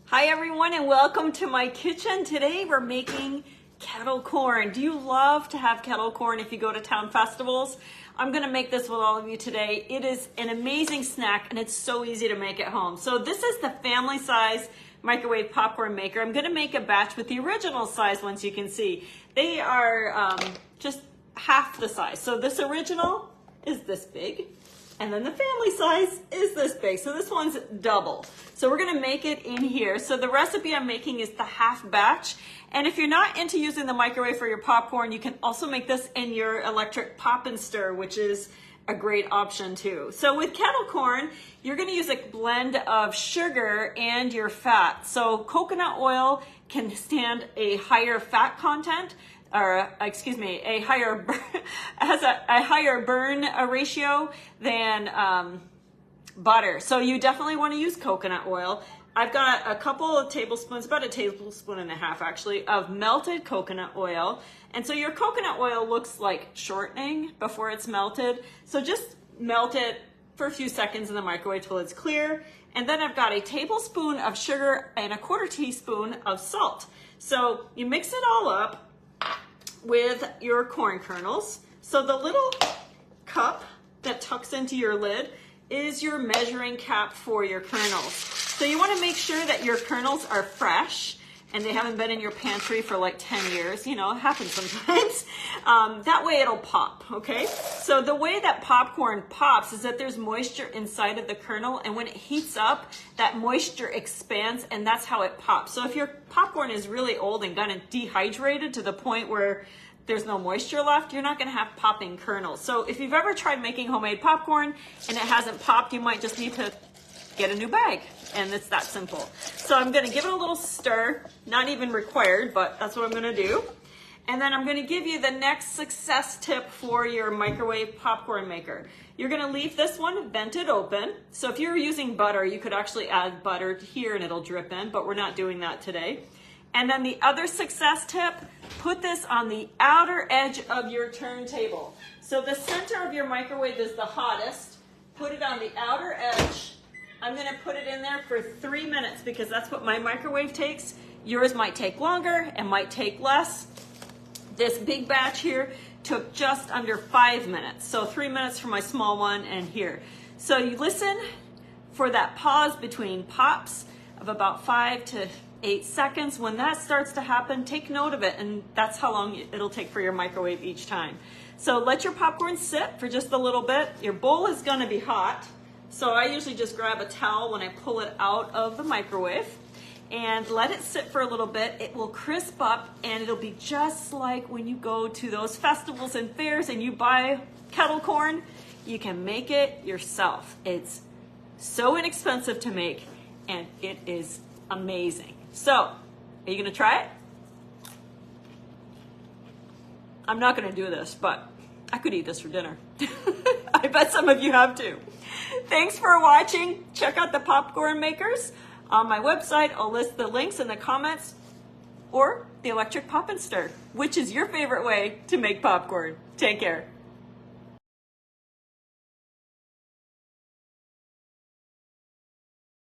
Hi everyone and welcome to my kitchen. Today we're making kettle corn. Do you love to have kettle corn if you go to town festivals? I'm gonna make this with all of you today. It is an amazing snack and it's so easy to make at home. So this is the family size microwave popcorn maker. I'm gonna make a batch with the original size ones you can see. They are just half the size. So this original is this big. And then the family size is this big. So this one's double. So we're gonna make it in here. So the recipe I'm making is the half batch. And if you're not into using the microwave for your popcorn, you can also make this in your electric pop and stir, which is a great option too. So with kettle corn, you're gonna use a blend of sugar and your fat. So coconut oil can stand a higher fat content, or excuse me, has a higher burn ratio than butter. So you definitely want to use coconut oil. I've got a couple of tablespoons, about a tablespoon and a half actually, of melted coconut oil. And so your coconut oil looks like shortening before it's melted. So just melt it for a few seconds in the microwave till it's clear. And then I've got a tablespoon of sugar and a quarter teaspoon of salt. So you mix it all up with your corn kernels. So the little cup that tucks into your lid is your measuring cap for your kernels. So you want to make sure that your kernels are fresh and they haven't been in your pantry for like 10 years. You know, it happens sometimes. That way it'll pop, okay? So the way that popcorn pops is that there's moisture inside of the kernel, and when it heats up, that moisture expands and that's how it pops. So if your popcorn is really old and gotten dehydrated to the point where there's no moisture left, you're not gonna have popping kernels. So if you've ever tried making homemade popcorn and it hasn't popped, you might just need to get a new bag, and it's that simple. So I'm gonna give it a little stir, not even required, but that's what I'm gonna do. And then I'm gonna give you the next success tip for your microwave popcorn maker. You're gonna leave this one vented open. So if you're using butter, you could actually add butter here and it'll drip in, but we're not doing that today. And then the other success tip, put this on the outer edge of your turntable. So the center of your microwave is the hottest. Put it on the outer edge. I'm gonna put it in there for 3 minutes because that's what my microwave takes. Yours might take longer and might take less. This big batch here took just under 5 minutes. So 3 minutes for my small one and here. So you listen for that pause between pops of about 5 to 8 seconds. When that starts to happen, take note of it, and that's how long it'll take for your microwave each time. So let your popcorn sit for just a little bit. Your bowl is gonna be hot. So I usually just grab a towel when I pull it out of the microwave and let it sit for a little bit. It will crisp up and it'll be just like when you go to those festivals and fairs and you buy kettle corn. You can make it yourself. It's so inexpensive to make and it is amazing. So, are you gonna try it? I'm not gonna do this, but I could eat this for dinner. I bet some of you have too. Thanks for watching. Check out the popcorn makers on my website. I'll list the links in the comments, or the electric pop and stir. Which is your favorite way to make popcorn? Take care.